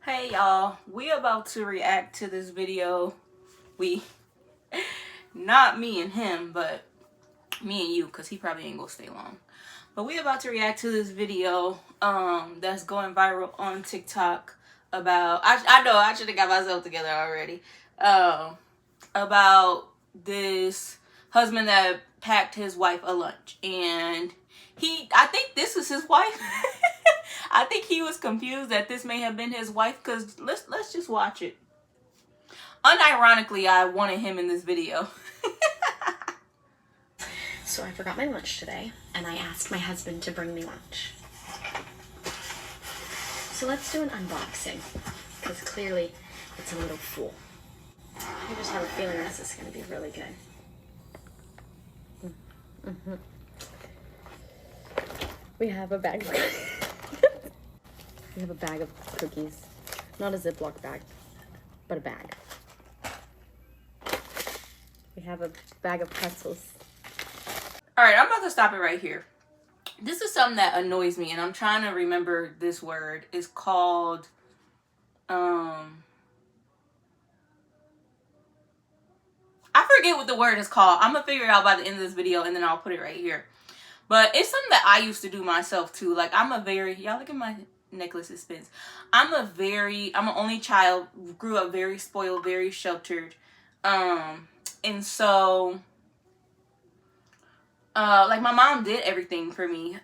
Hey y'all, we about to react to this video. Not me and him, but me and you, because he probably ain't gonna stay long. But we about to react to this video that's going viral on TikTok about, I know I should have got myself together already, about this husband that packed his wife a lunch, and I think this is his wife. I think he was confused that this may have been his wife, because let's just watch it. Unironically, I wanted him in this video. So I forgot my lunch today, and I asked my husband to bring me lunch. So let's do an unboxing, because clearly it's a little full. I just have a feeling this is going to be really good. We have a bag of we have a bag of cookies. Not a Ziploc bag, but a bag. We have a bag of pretzels. Alright, I'm about to stop it right here. This is something that annoys me, and I'm trying to remember this word. It's called, I forget what the word is called. I'm gonna figure it out by the end of this video, and then I'll put it right here. But it's something that I used to do myself too. Like, y'all look at my necklace, it spins. I'm an only child, grew up very spoiled, very sheltered. And so, like, my mom did everything for me.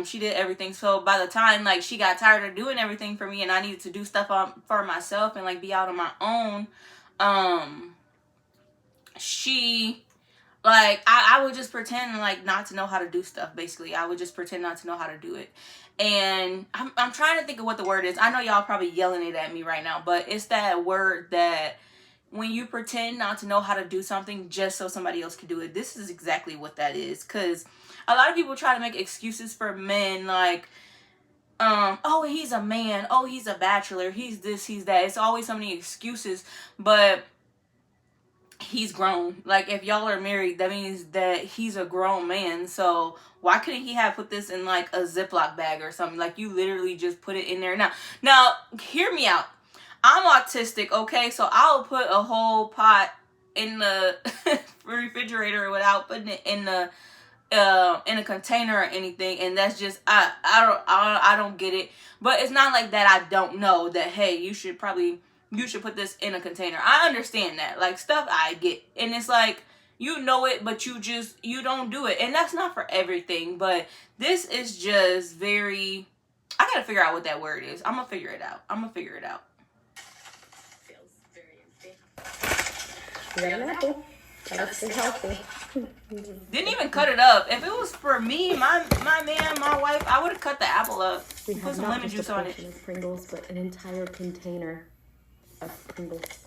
She did everything. So by the time, like, she got tired of doing everything for me and I needed to do stuff for myself and, like, be out on my own, I would just pretend, like, not to know how to do stuff, basically. I would just pretend not to know how to do it. And I'm trying to think of what the word is. I know y'all probably yelling it at me right now, but it's that word that when you pretend not to know how to do something just so somebody else can do it. This is exactly what that is. Because a lot of people try to make excuses for men, like, oh, he's a man, oh, he's a bachelor, he's this, he's that. It's always so many excuses, but he's grown. Like, if y'all are married, that means that he's a grown man. So why couldn't he have put this in, like, a Ziploc bag or something? Like, you literally just put it in there. Now hear me out. I'm autistic, okay? So I'll put a whole pot in the refrigerator without putting it in a container or anything, and that's just I don't get it. But it's not like that I don't know that, hey, you should put this in a container. I understand that. Like, stuff I get. And it's like, you know it, but you don't do it. And that's not for everything. But this is just very, I gotta figure out what that word is. I'm gonna figure it out. Feels very empty. Very apple. That's healthy. Didn't even cut it up. If it was for me, my man, my wife, I would have cut the apple up. We Put have some not lemon just juice a on portion it. of Pringles, but an entire container of Pringles.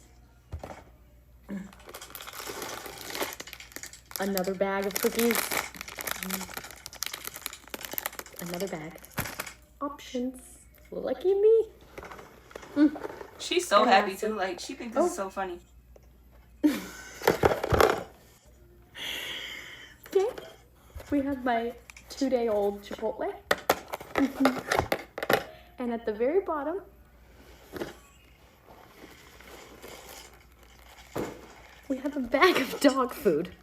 Another bag of cookies. Another bag. Options. Lucky me. She's so happy too. Like, she thinks this is so funny. Okay. We have my 2-day-old Chipotle. And at the very bottom, we have a bag of dog food.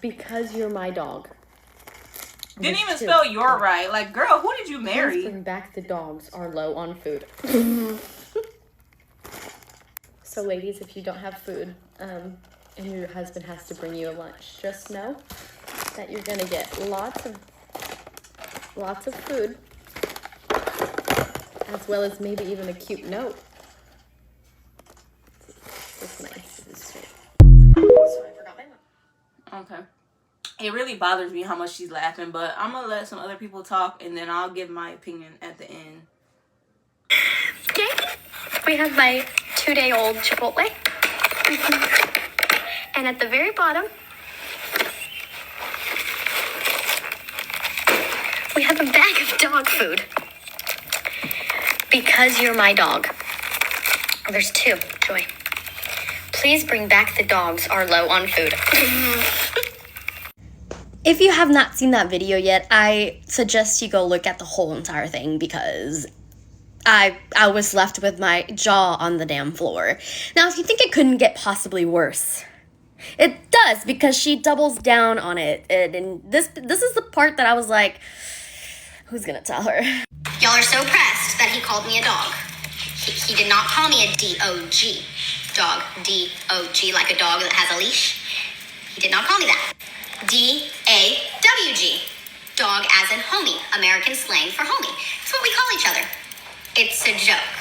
Because you're my dog. Didn't even spell your right. Like, girl, who did you Please marry? bring back the dogs are low on food. So ladies, if you don't have food, and your husband has to bring you a lunch, just know that you're gonna get lots of food, as well as maybe even a cute note. It's nice. It's sweet. So I forgot my Okay. It really bothers me how much she's laughing, but I'm gonna let some other people talk, and then I'll give my opinion at the end. Okay, we have my 2-day-old Chipotle. And at the very bottom, we have a bag of dog food. Because you're my dog. Oh, there's 2, Joy. Please bring back the dogs are low on food. If you have not seen that video yet, I suggest you go look at the whole entire thing because I was left with my jaw on the damn floor. Now, if you think it couldn't get possibly worse, it does, because she doubles down on it. And this is the part that I was like, who's gonna tell her? Y'all are so pressed that he called me a dog. He did not call me a D-O-G. Dog, D-O-G, like a dog that has a leash. He did not call me that. D-A-W-G. Dog as in homie, American slang for homie. It's what we call each other. It's a joke.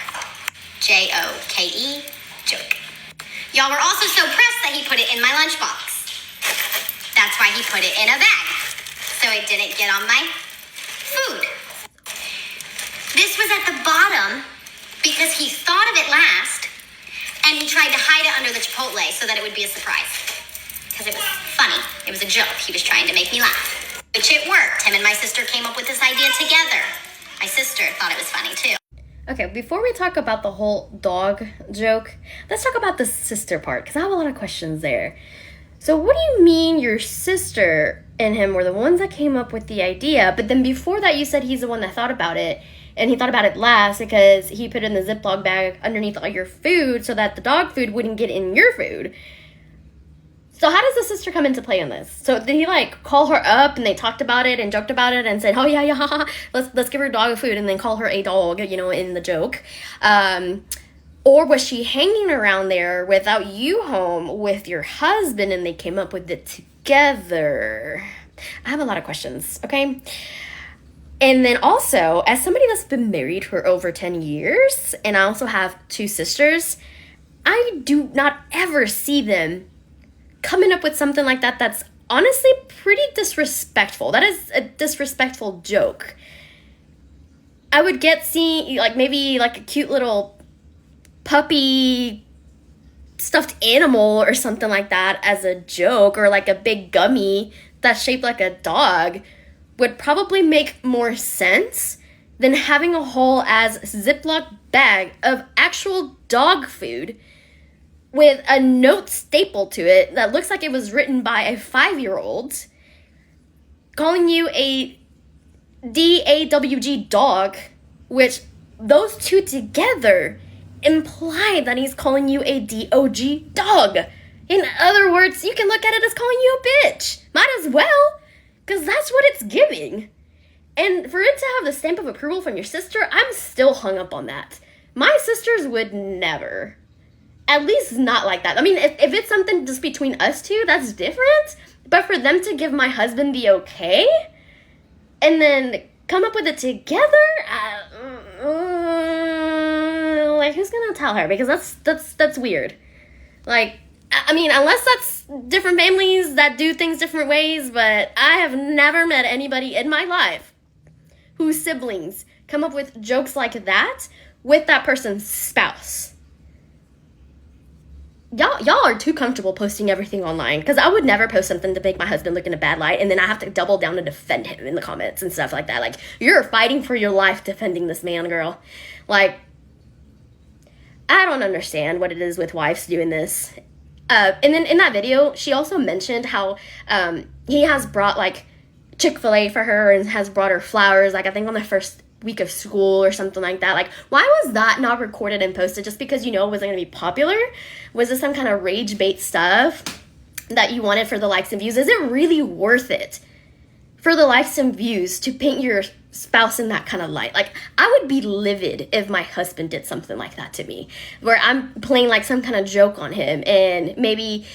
J-O-K-E, joke. Y'all were also so pressed that he put it in my lunchbox. That's why he put it in a bag, so it didn't get on my food. This was at the bottom because he thought of it last, and he tried to hide it under the Chipotle so that it would be a surprise. Because it was funny. It was a joke. He was trying to make me laugh. Which it worked. Him and my sister came up with this idea together. My sister thought it was funny too. Okay, before we talk about the whole dog joke, let's talk about the sister part, because I have a lot of questions there. So what do you mean your sister and him were the ones that came up with the idea, but then before that you said he's the one that thought about it, and he thought about it last because he put it in the Ziploc bag underneath all your food so that the dog food wouldn't get in your food? So how does the sister come into play on this? So did he like call her up and they talked about it and joked about it and said, oh yeah, let's give her dog food, and then call her a dog, in the joke? Or was she hanging around there without you home with your husband and they came up with it together? I have a lot of questions, okay? And then also, as somebody that's been married for over 10 years, and I also have 2 sisters, I do not ever see them coming up with something like that that's honestly pretty disrespectful. That is a disrespectful joke. I would get maybe a cute little puppy stuffed animal or something like that as a joke, or like a big gummy that's shaped like a dog would probably make more sense than having a whole as Ziploc bag of actual dog food with a note stapled to it that looks like it was written by a 5-year-old, calling you a D-A-W-G dog, which those two together imply that he's calling you a D-O-G dog. In other words, you can look at it as calling you a bitch. Might as well, because that's what it's giving. And for it to have the stamp of approval from your sister, I'm still hung up on that. My sisters would never. At least not like that. I mean, if it's something just between us two, that's different. But for them to give my husband the okay, and then come up with it together, who's gonna tell her? Because that's weird. I mean, unless that's different families that do things different ways, but I have never met anybody in my life whose siblings come up with jokes like that with that person's spouse. Y'all are too comfortable posting everything online, because I would never post something to make my husband look in a bad light and then I have to double down and defend him in the comments and stuff like that. You're fighting for your life defending this man, girl. I don't understand what it is with wives doing this. And then in that video, she also mentioned how he has brought Chick-fil-A for her and has brought her flowers, I think on the first week of school or something like that. Why was that not recorded and posted? Just because it wasn't going to be popular? Was this some kind of rage bait stuff that you wanted for the likes and views? Is it really worth it for the likes and views to paint your spouse in that kind of light? I would be livid if my husband did something like that to me, where I'm playing some kind of joke on him, and maybe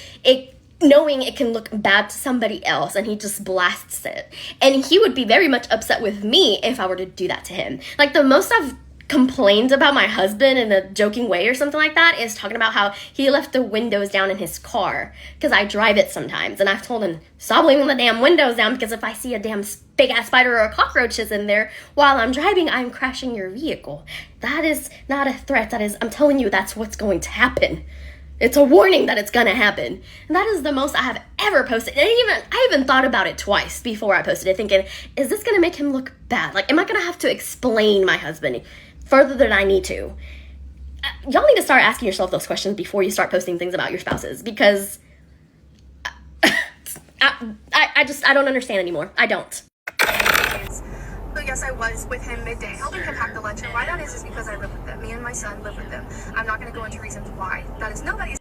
knowing it can look bad to somebody else, and he just blasts it. And he would be very much upset with me if I were to do that to him. The most I've complained about my husband in a joking way or something like that is talking about how he left the windows down in his car, because I drive it sometimes, and I've told him, stop leaving the damn windows down, because if I see a damn big ass spider or cockroaches in there while I'm driving, I'm crashing your vehicle. That is not a threat. I'm telling you, that's what's going to happen. It's a warning that it's gonna happen. And that is the most I have ever posted. And I even thought about it twice before I posted it, thinking, is this gonna make him look bad? Am I gonna have to explain my husband further than I need to? Y'all need to start asking yourself those questions before you start posting things about your spouses, because I don't understand anymore. I don't. So yes, I was with him midday, helping him pack the lunch. And why that is because I live with them. Me and my son live with them. I'm not going to go into reasons why. That is nobody's.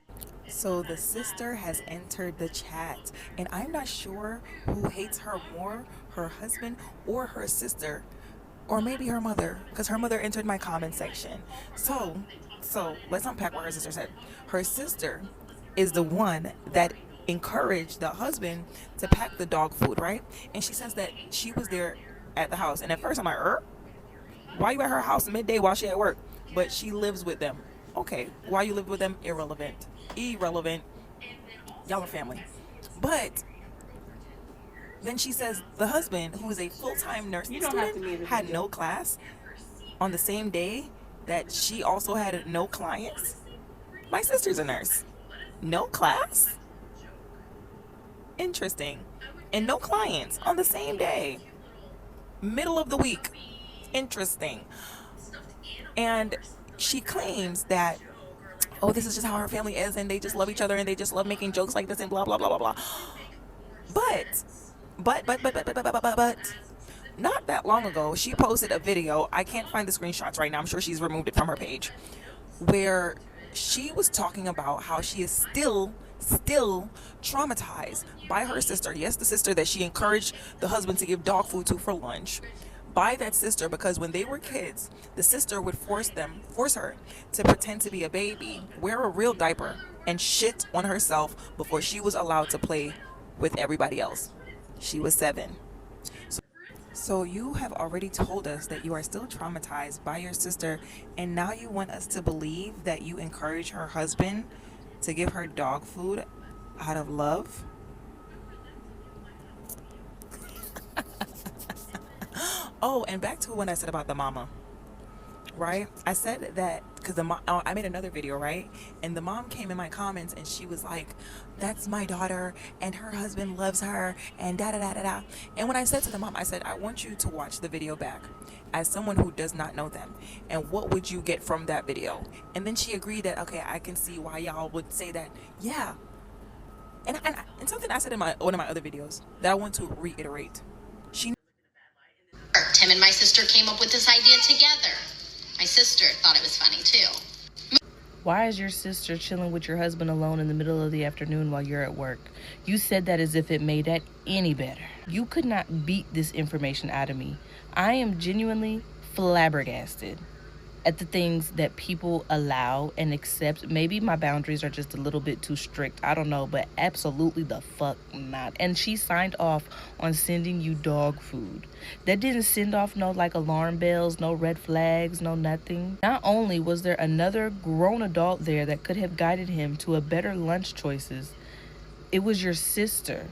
So the sister has entered the chat, and I'm not sure who hates her more, her husband or her sister, or maybe her mother, because her mother entered my comment section. So let's unpack what her sister said. Her sister is the one that encouraged the husband to pack the dog food, right? And she says that she was there at the house, and at first I'm like, why you at her house midday while she at work? But she lives with them. Okay, why you live with them? Irrelevant. Y'all are family. But then she says the husband, who is a full-time nursing student, had no class on the same day that she also had no clients. My sister's a nurse. No class? Interesting. And no clients on the same day. Middle of the week. Interesting. And she claims that, oh, this is just how her family is, and they just love each other, and they just love making jokes like this, and blah, blah, blah, blah, blah. But, not that long ago, she posted a video. I can't find the screenshots right now. I'm sure she's removed it from her page, where she was talking about how she is still traumatized by her sister. Yes, the sister that she encouraged the husband to give dog food to for lunch. By that sister, because when they were kids, the sister would force her to pretend to be a baby, wear a real diaper, and shit on herself before she was allowed to play with everybody else. She was 7. So you have already told us that you are still traumatized by your sister, and now you want us to believe that you encourage her husband to give her dog food out of love? Oh, and back to what I said about the mama, right? I said that because I made another video, right? And the mom came in my comments and she was like, that's my daughter and her husband loves her and da da da da da. And when I said to the mom, I said, I want you to watch the video back as someone who does not know them. And what would you get from that video? And then she agreed that, okay, I can see why y'all would say that. Yeah. And something I said in one of my other videos that I want to reiterate. Tim and my sister came up with this idea together. My sister thought it was funny too. Why is your sister chilling with your husband alone in the middle of the afternoon while you're at work? You said that as if it made that any better. You could not beat this information out of me. I am genuinely flabbergasted at the things that people allow and accept. Maybe my boundaries are just a little bit too strict. I don't know, but absolutely the fuck not. And she signed off on sending you dog food. That didn't send off no like alarm bells, no red flags, no nothing. Not only was there another grown adult there that could have guided him to a better lunch choices, it was your sister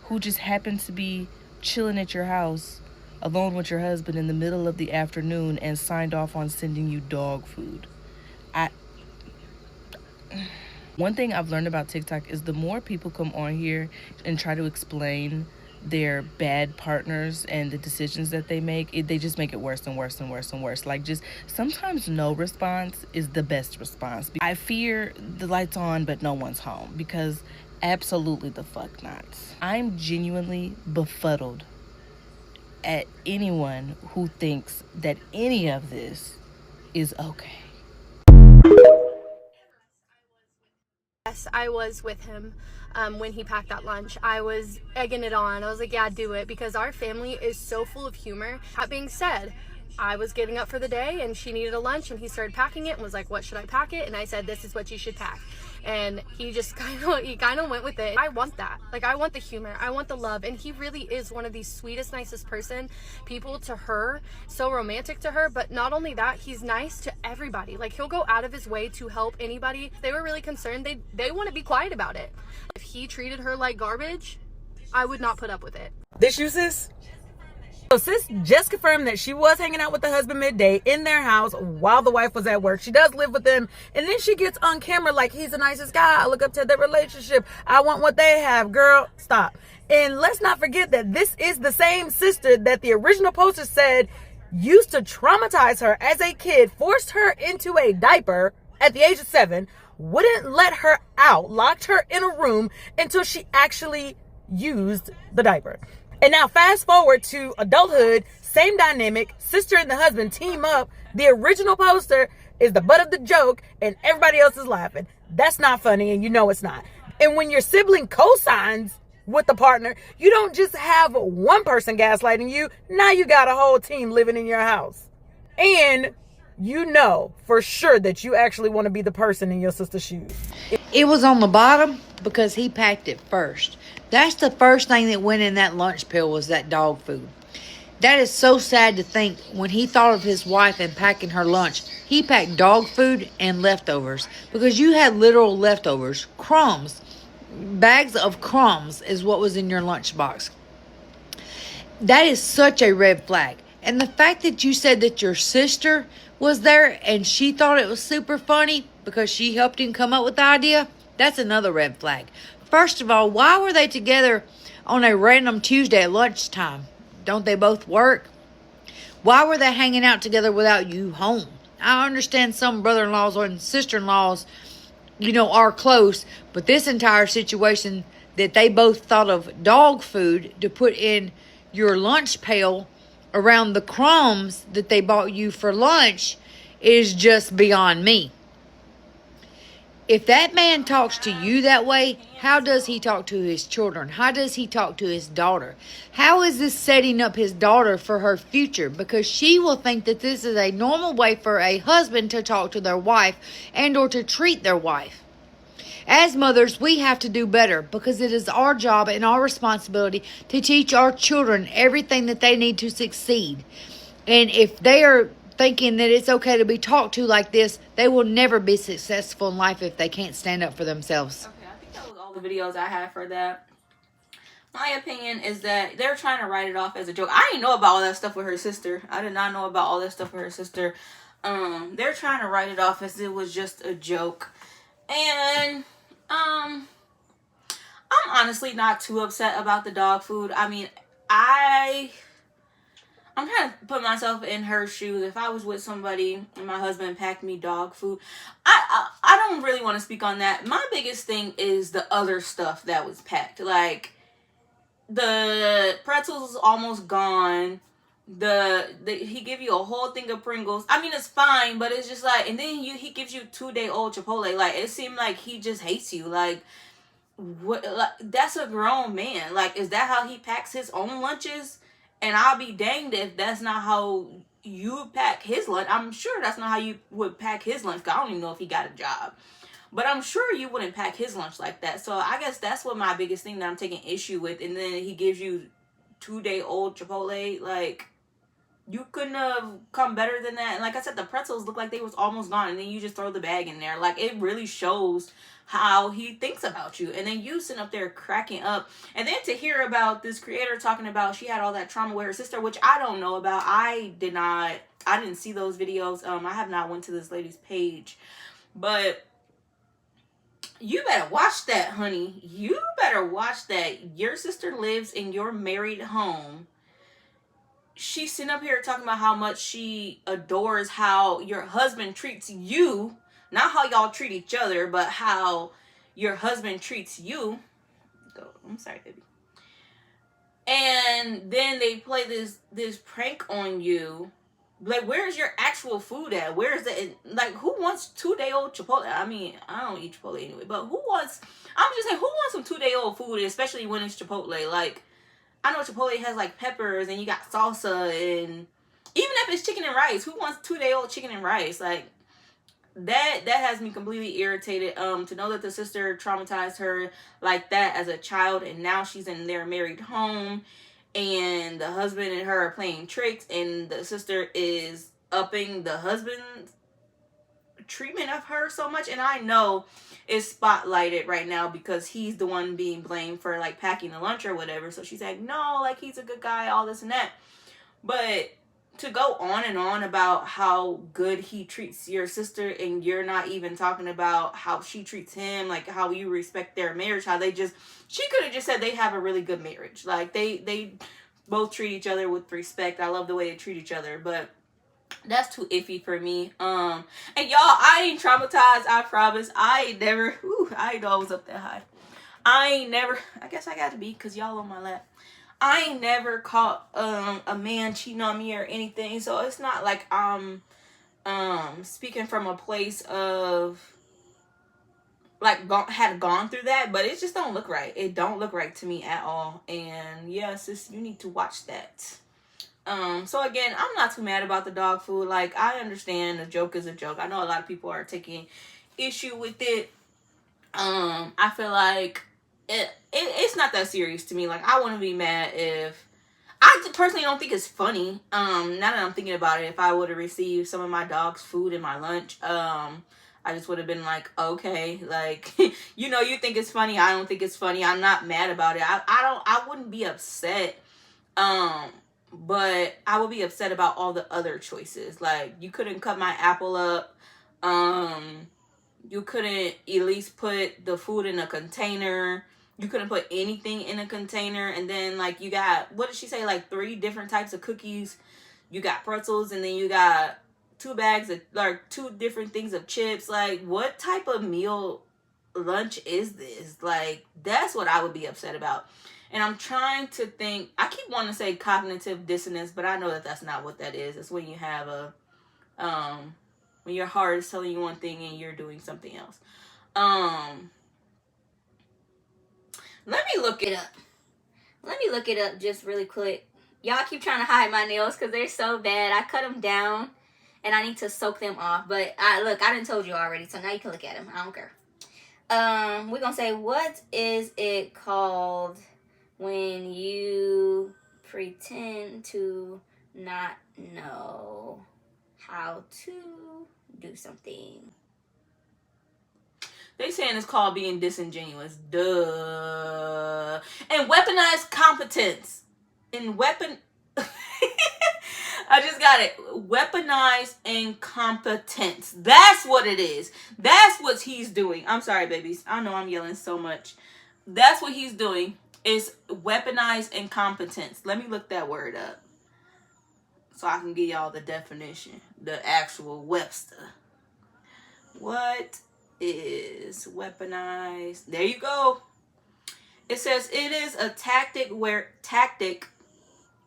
who just happened to be chilling at your house alone with your husband in the middle of the afternoon and signed off on sending you dog food. One thing I've learned about TikTok is the more people come on here and try to explain their bad partners and the decisions that they make, they just make it worse and worse and worse and worse. Like, just sometimes no response is the best response. I fear the lights on but no one's home, because absolutely the fuck not. I'm genuinely befuddled at anyone who thinks that any of this is okay. Yes, I was with him when he packed that lunch. I was egging it on. I was like, yeah, do it, because our family is so full of humor. That being said, I was getting up for the day and she needed a lunch, and he started packing it and was like, what should I pack it? And I said, this is what you should pack. And he just kind of went with it. I want that. Like, I want the humor. I want the love. And he really is one of the sweetest, nicest people to her. So romantic to her. But not only that, he's nice to everybody. Like, he'll go out of his way to help anybody. If they were really concerned, they want to be quiet about it. If he treated her like garbage, I would not put up with it. This you, sis? So sis just confirmed that she was hanging out with the husband midday in their house while the wife was at work. She does live with them, and then she gets on camera like, he's the nicest guy. I look up to their relationship. I want what they have. Girl, stop. And let's not forget that this is the same sister that the original poster said used to traumatize her as a kid, forced her into a diaper at the age of 7, wouldn't let her out, locked her in a room until she actually used the diaper. And now fast forward to adulthood, same dynamic. Sister and the husband team up. The original poster is the butt of the joke and everybody else is laughing. That's not funny, and you know it's not. And when your sibling co-signs with the partner, you don't just have one person gaslighting you. Now you got a whole team living in your house. And you know for sure that you actually want to be the person in your sister's shoes. It was on the bottom because he packed it first. That's the first thing that went in that lunch pail was that dog food. That is so sad to think when he thought of his wife and packing her lunch, he packed dog food and leftovers because you had literal leftovers, crumbs. Bags of crumbs is what was in your lunchbox. That is such a red flag. And the fact that you said that your sister was there and she thought it was super funny because she helped him come up with the idea, that's another red flag. First of all, why were they together on a random Tuesday at lunchtime? Don't they both work? Why were they hanging out together without you home? I understand some brother-in-laws and sister-in-laws, are close, but this entire situation that they both thought of dog food to put in your lunch pail around the crumbs that they bought you for lunch is just beyond me. If that man talks to you that way, how does he talk to his children? How does he talk to his daughter? How is this setting up his daughter for her future? Because she will think that this is a normal way for a husband to talk to their wife and or to treat their wife. As mothers, we have to do better because it is our job and our responsibility to teach our children everything that they need to succeed. And if they are thinking that it's okay to be talked to like this, they will never be successful in life if they can't stand up for themselves. Okay, I think that was all the videos I had for that. My opinion is that they're trying to write it off as a joke. I didn't know about all that stuff with her sister. I did not know about all that stuff with her sister. They're trying to write it off as it was just a joke. And I'm honestly not too upset about the dog food. I mean, I'm trying to put myself in her shoes. If I was with somebody and my husband packed me dog food, I don't really want to speak on that. My biggest thing is the other stuff that was packed. Like, the pretzels is almost gone. He give you a whole thing of Pringles. I mean, it's fine, but it's just like, and then he gives you 2-day-old Chipotle. Like, it seemed like he just hates you. Like, what? Like, that's a grown man. Like, is that how he packs his own lunches? And I'll be danged if that's not how you pack his lunch. I'm sure that's not how you would pack his lunch. I don't even know if he got a job. But I'm sure you wouldn't pack his lunch like that. So I guess that's what my biggest thing that I'm taking issue with. And then he gives you 2-day-old Chipotle. Like, you couldn't have come better than that. And like I said, the pretzels look like they was almost gone. And then you just throw the bag in there. Like, it really shows how he thinks about you. And then you sitting up there cracking up. And then to hear about this creator talking about she had all that trauma with her sister, which I don't know about. I didn't see those videos. I have not went to this lady's page. But you better watch that, honey. You better watch that. Your sister lives in your married home. She's sitting up here talking about how much she adores how your husband treats you. Not how y'all treat each other, but how your husband treats you. I'm sorry, baby. And then they play this prank on you. Like, where's your actual food at? Where's the, like, who wants 2-day-old Chipotle? I mean, I don't eat Chipotle anyway, but I'm just saying, who wants some 2-day-old food, especially when it's Chipotle? Like, I know Chipotle has, like, peppers, and you got salsa, and even if it's chicken and rice, who wants 2-day-old chicken and rice? Like, that has me completely irritated. To know that the sister traumatized her like that as a child, and now she's in their married home, and the husband and her are playing tricks, and the sister is upping the husband's treatment of her so much. And I know it's spotlighted right now because he's the one being blamed for, like, packing the lunch or whatever. So she's like, no, like, he's a good guy, all this and that. But to go on and on about how good he treats your sister, and you're not even talking about how she treats him, like how you respect their marriage, how she could have just said they have a really good marriage. Like, they both treat each other with respect. I love the way they treat each other, but that's too iffy for me. And y'all, I ain't traumatized, I promise. I know I was up that high. I guess I got to be, because y'all on my lap. I ain't never caught a man cheating on me or anything, so it's not like I'm speaking from a place of like had gone through that, but it just don't look right. It don't look right to me at all. And yeah, sis, you need to watch that. So again, I'm not too mad about the dog food. Like, I understand a joke is a joke. I know a lot of people are taking issue with it. I feel like it's not that serious to me. Like, I wouldn't be mad if I personally don't think it's funny. Now that I'm thinking about it, if I would have received some of my dog's food in my lunch, I just would have been like, okay, like, you know, you think it's funny. I don't think it's funny. I'm not mad about it. I wouldn't be upset. But I would be upset about all the other choices. Like, you couldn't cut my apple up. You couldn't at least put the food in a container. You couldn't put anything in a container. And then, like, you got, what did she say? Like 3 different types of cookies. You got pretzels, and then you got 2 bags of, like, 2 different things of chips. Like, what type of meal lunch is this? Like, that's what I would be upset about. And I'm trying to think, I keep wanting to say cognitive dissonance, but I know that that's not what that is. It's when you have a, when your heart is telling you one thing and you're doing something else. Let me look it up. Let me look it up just really quick. Y'all keep trying to hide my nails because they're so bad. I cut them down and I need to soak them off. But I done told you already, so now you can look at them. I don't care. We're going to say, what is it called when you pretend to not know how to do something? They saying it's called being disingenuous. Duh. And weaponized competence. I just got it. Weaponized incompetence. That's what it is. That's what he's doing. I'm sorry, babies. I know I'm yelling so much. That's what he's doing. Is weaponized incompetence. Let me look that word up so I can give y'all the definition, the actual Webster. What is weaponized? There you go. It says it is a tactic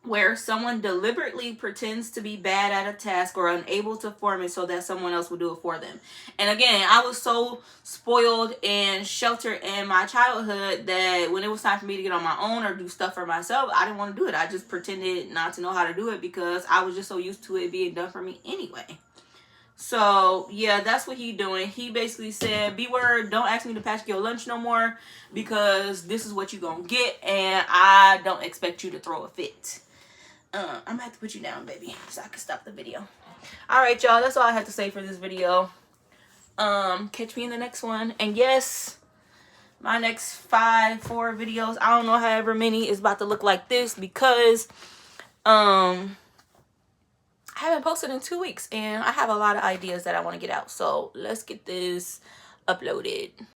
where someone deliberately pretends to be bad at a task or unable to perform it so that someone else will do it for them. And again, I was so spoiled and sheltered in my childhood that when it was time for me to get on my own or do stuff for myself, I didn't want to do it. I just pretended not to know how to do it because I was just so used to it being done for me anyway. So, yeah, that's what he doing. He basically said, beware, don't ask me to pack your lunch no more because this is what you gonna get and I don't expect you to throw a fit. I'm gonna have to put you down, baby, so I can stop the video. Alright, y'all, that's all I have to say for this video. Catch me in the next one. And yes, my next 4 videos, I don't know however many, is about to look like this because I haven't posted in 2 weeks and I have a lot of ideas that I want to get out. So let's get this uploaded.